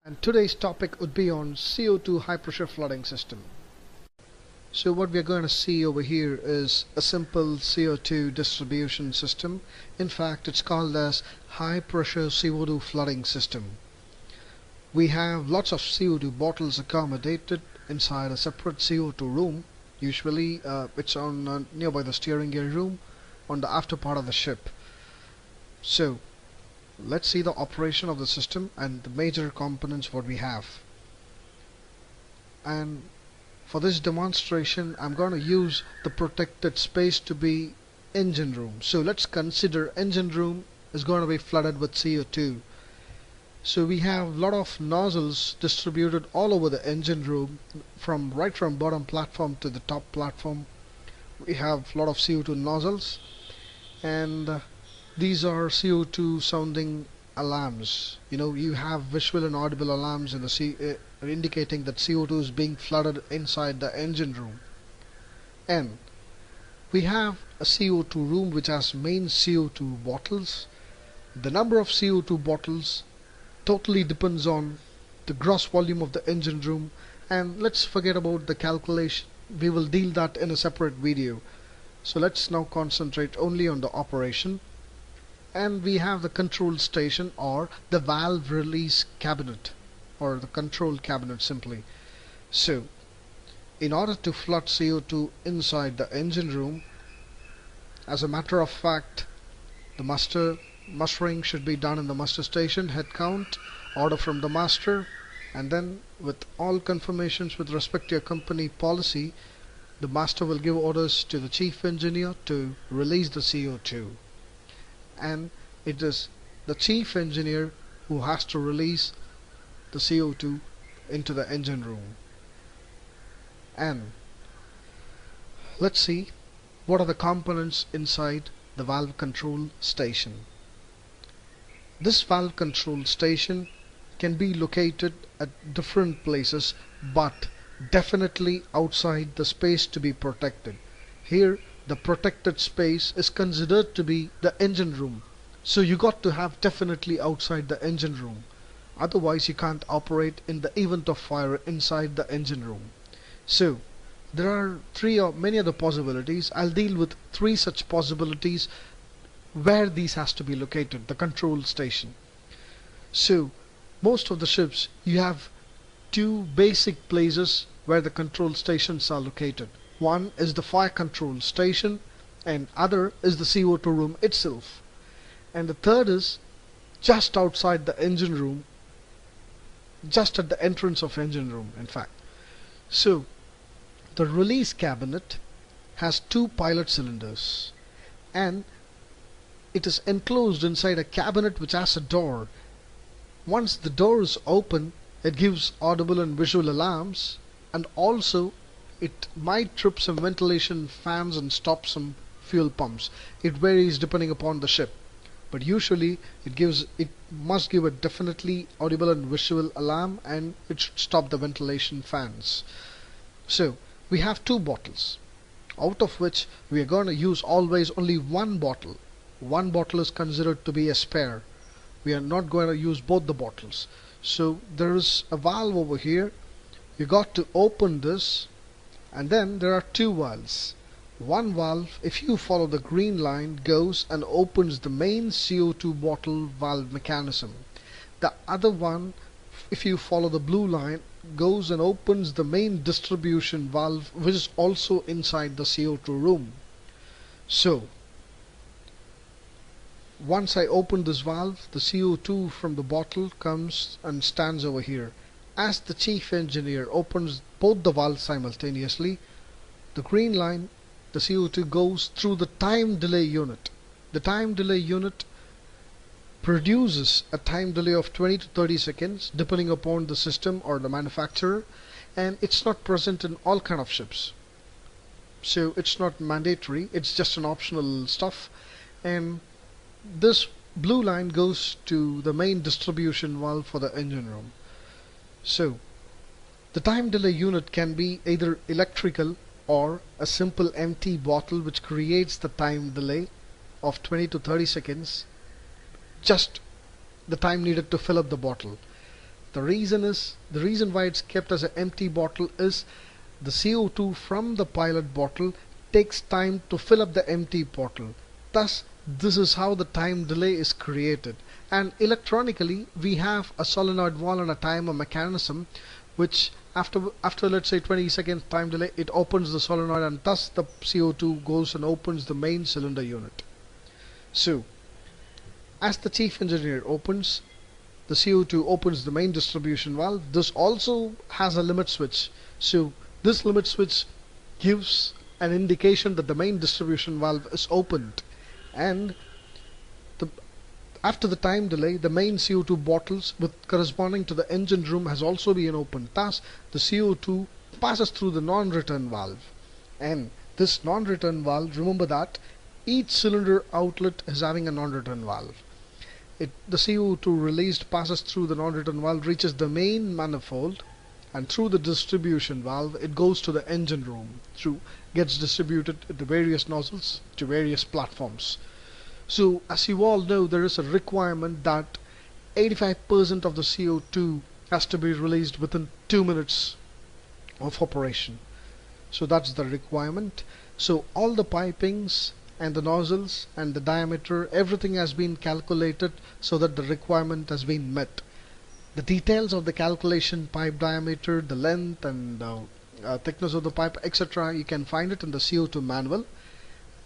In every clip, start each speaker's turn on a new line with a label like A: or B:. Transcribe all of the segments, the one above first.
A: And today's topic would be on CO2 high pressure flooding system. So what we're going to see over here is a simple CO2 distribution system. In fact, it's called as high pressure CO2 flooding system. We have lots of CO2 bottles accommodated inside a separate CO2 room. Usually it's on nearby the steering gear room on the after part of the ship. So let's see the operation of the system and the major components what we have. And for this demonstration I'm going to use the protected space to be engine room. So let's consider engine room is going to be flooded with CO2. So we have a lot of nozzles distributed all over the engine room, right from bottom platform to the top platform. We have a lot of CO2 nozzles, and these are CO2 sounding alarms. You have visual and audible alarms in the indicating that CO2 is being flooded inside the engine room. And we have a CO2 room which has main CO2 bottles. The number of CO2 bottles totally depends on the gross volume of the engine room, and let's forget about the calculation. We will deal that in a separate video. So let's now concentrate only on the operation. And we have the control station, or the valve release cabinet, or the control cabinet simply. So in order to flood CO2 inside the engine room, as a matter of fact, the mustering should be done in the muster station, head count, order from the master, and then with all confirmations with respect to your company policy, the master will give orders to the chief engineer to release the CO2. And it is the chief engineer who has to release the CO2 into the engine room. And let's see what are the components inside the valve control station. This valve control station can be located at different places, but definitely outside the space to be protected. Here the protected space is considered to be the engine room. So you got to have definitely outside the engine room. Otherwise you can't operate in the event of fire inside the engine room. So there are three or many other possibilities. I'll deal with three such possibilities where these has to be located, the control station. So most of the ships, you have two basic places where the control stations are located. One is the fire control station, and other is the CO2 room itself. And the third is just outside the engine room, just at the entrance of engine room in fact. So the release cabinet has two pilot cylinders, and it is enclosed inside a cabinet which has a door. Once the door is open, it gives audible and visual alarms, and also it might trip some ventilation fans and stop some fuel pumps. It varies depending upon the ship, but usually it must give a definitely audible and visual alarm, and it should stop the ventilation fans. So we have two bottles, out of which we are going to use always only one bottle. One bottle is considered to be a spare. We are not going to use both the bottles. So there is a valve over here. You got to open this, and then there are two valves. One valve, if you follow the green line, goes and opens the main CO2 bottle valve mechanism. The other one, if you follow the blue line, goes and opens the main distribution valve, which is also inside the CO2 room. So once I open this valve, the CO2 from the bottle comes and stands over here. As the chief engineer opens both the valves simultaneously, the green line, the CO2 goes through the time delay unit. The time delay unit produces a time delay of 20 to 30 seconds depending upon the system or the manufacturer, and it's not present in all kind of ships. So it's not mandatory, it's just an optional stuff. And this blue line goes to the main distribution valve for the engine room. So the time delay unit can be either electrical or a simple empty bottle which creates the time delay of 20 to 30 seconds, just the time needed to fill up the bottle. The reason why it's kept as an empty bottle is the CO2 from the pilot bottle takes time to fill up the empty bottle. Thus, this is how the time delay is created. And electronically, we have a solenoid valve and a timer mechanism, which after let's say 20 seconds time delay, it opens the solenoid, and thus the CO2 goes and opens the main cylinder unit. So, as the chief engineer opens, the CO2 opens the main distribution valve. This also has a limit switch. So this limit switch gives an indication that the main distribution valve is opened, and after the time delay, the main CO2 bottles with corresponding to the engine room has also been opened. Thus, the CO2 passes through the non-return valve, and this non-return valve, remember that each cylinder outlet is having a non-return valve. The CO2 released passes through the non-return valve, reaches the main manifold, and through the distribution valve it goes to the engine room, gets distributed to various nozzles to various platforms. So as you all know, there is a requirement that 85% of the CO2 has to be released within 2 minutes of operation. So that's the requirement. So all the pipings and the nozzles and the diameter, everything has been calculated so that the requirement has been met. The details of the calculation, pipe diameter, the length and thickness of the pipe, etc., you can find it in the CO2 manual,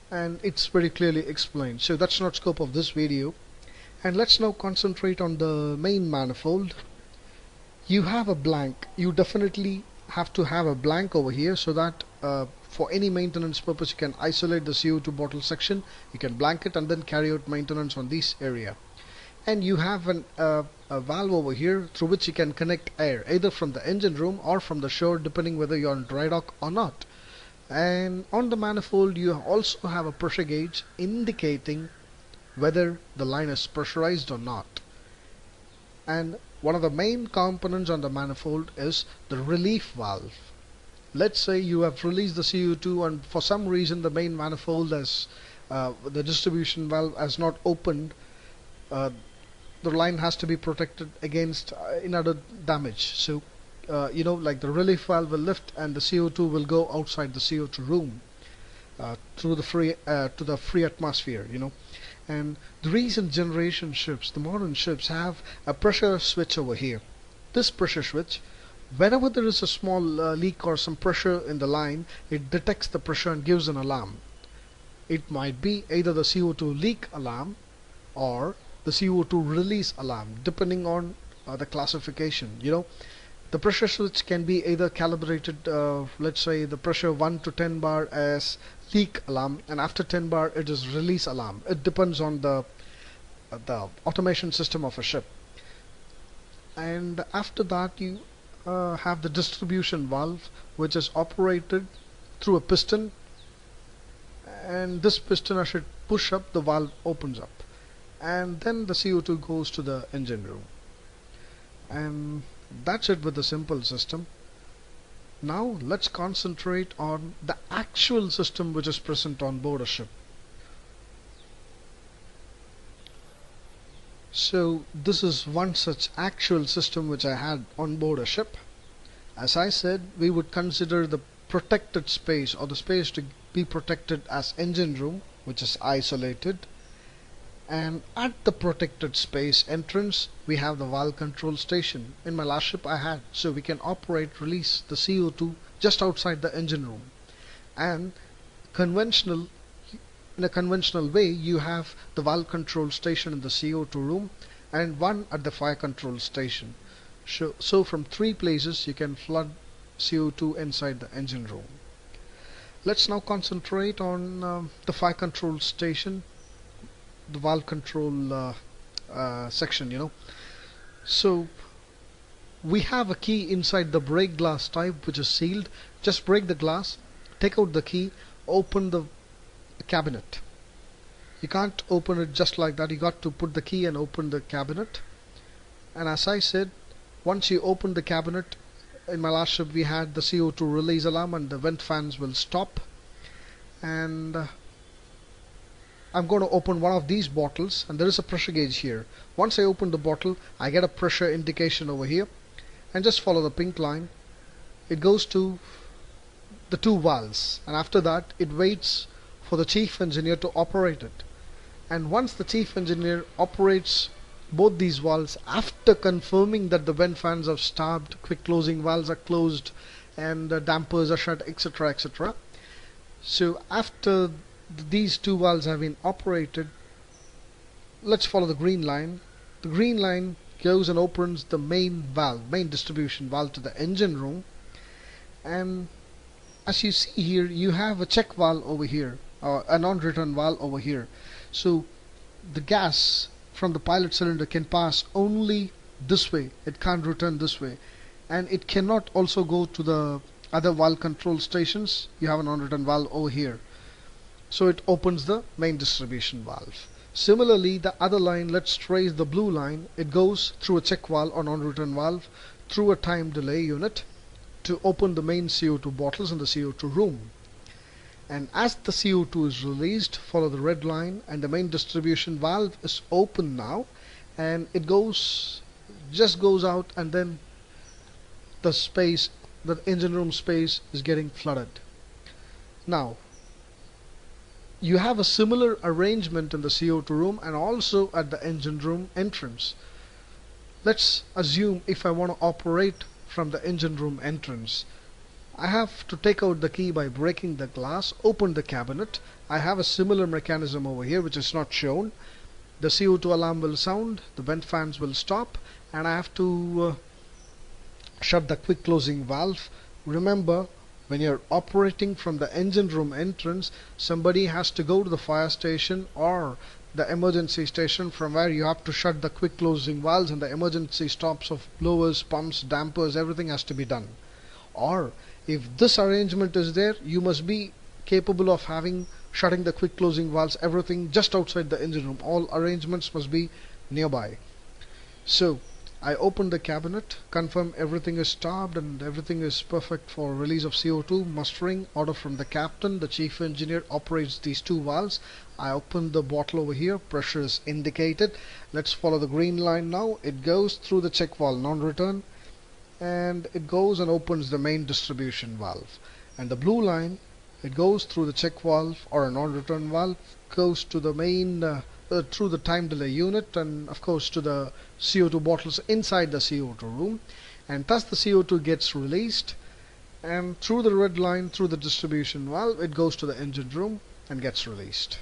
A: and it's very clearly explained. So that's not scope of this video. And let's now concentrate on the main manifold. You have a blank. You definitely have to have a blank over here, so that for any maintenance purpose you can isolate the CO2 bottle section, you can blank it and then carry out maintenance on this area. And you have a valve over here through which you can connect air, either from the engine room or from the shore, depending whether you're on dry dock or not. And on the manifold you also have a pressure gauge indicating whether the line is pressurized or not. And one of the main components on the manifold is the relief valve. Let's say you have released the CO2 and for some reason the main manifold has the distribution valve has not opened. The line has to be protected against another damage. So like the relief valve will lift and the CO2 will go outside the CO2 room through the free atmosphere. And the recent generation ships, the modern ships, have a pressure switch over here. This pressure switch, whenever there is a small leak or some pressure in the line, it detects the pressure and gives an alarm. It might be either the CO2 leak alarm or the CO2 release alarm, depending on the classification. The pressure switch can be either calibrated, let's say the pressure 1 to 10 bar as leak alarm, and after 10 bar it is release alarm. It depends on the automation system of a ship. And after that you have the distribution valve, which is operated through a piston, and this piston, as it push up, the valve opens up, and then the CO2 goes to the engine room. And that's it with the simple system. Now let's concentrate on the actual system which is present on board a ship. So this is one such actual system which I had on board a ship. As I said, we would consider the protected space, or the space to be protected, as engine room, which is isolated. And at the protected space entrance we have the valve control station. In my last ship I had, so we can release the CO2 just outside the engine room. And in a conventional way, you have the valve control station in the CO2 room and one at the fire control station. So from 3 places you can flood CO2 inside the engine room. Let's now concentrate on the fire control station, the valve control section. So we have a key inside the break glass type which is sealed. Just break the glass, take out the key, open the cabinet. You can't open it just like that. You got to put the key and open the cabinet. And as I said, once you open the cabinet, in my last ship we had the CO2 release alarm and the vent fans will stop, and I'm going to open one of these bottles, and there is a pressure gauge here. Once I open the bottle, I get a pressure indication over here, and just follow the pink line. It goes to the two valves, and after that it waits for the chief engineer to operate it. And once the chief engineer operates both these valves, after confirming that the vent fans have stopped, quick closing valves are closed, and the dampers are shut, etc., etc. So after these two valves have been operated, let's follow the green line. The green line goes and opens the main valve, main distribution valve to the engine room, and as you see here, you have a check valve over here, or a non-return valve over here. So the gas from the pilot cylinder can pass only this way, it can't return this way, and it cannot also go to the other valve control stations. You have a non-return valve over here, so it opens the main distribution valve. Similarly, the other line, let's trace the blue line. It goes through a check valve or non-return valve through a time delay unit to open the main CO2 bottles in the CO2 room. And as the CO2 is released, follow the red line, and the main distribution valve is open now, and it just goes out, and then the engine room space is getting flooded. Now you have a similar arrangement in the CO2 room and also at the engine room entrance. Let's assume if I want to operate from the engine room entrance, I have to take out the key by breaking the glass, open the cabinet. I have a similar mechanism over here which is not shown. The CO2 alarm will sound, the vent fans will stop, and I have to shut the quick closing valve. Remember, when you're operating from the engine room entrance, somebody has to go to the fire station or the emergency station, from where you have to shut the quick closing valves, and the emergency stops of blowers, pumps, dampers, everything has to be done. Or if this arrangement is there, you must be capable of shutting the quick closing valves, everything just outside the engine room. All arrangements must be nearby. So I open the cabinet, confirm everything is stopped and everything is perfect for release of CO2, mustering, order from the captain. The chief engineer operates these two valves. I open the bottle over here, pressure is indicated. Let's follow the green line now. It goes through the check valve, non-return, and it goes and opens the main distribution valve. And the blue line, it goes through the check valve or a non-return valve, goes to the main through the time delay unit, and of course to the CO2 bottles inside the CO2 room, and thus the CO2 gets released, and through the red line, through the distribution valve, it goes to the engine room and gets released.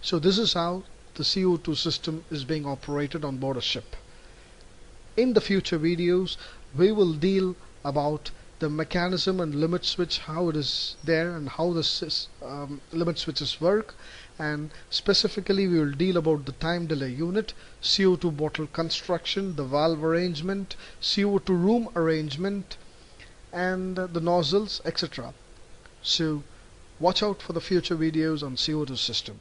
A: So this is how the CO2 system is being operated on board a ship. In the future videos, we will deal about the mechanism and limit switch, how it is there and how the limit switches work, and specifically we will deal about the time delay unit, CO2 bottle construction, the valve arrangement, CO2 room arrangement, and the nozzles, etc. So watch out for the future videos on CO2 system.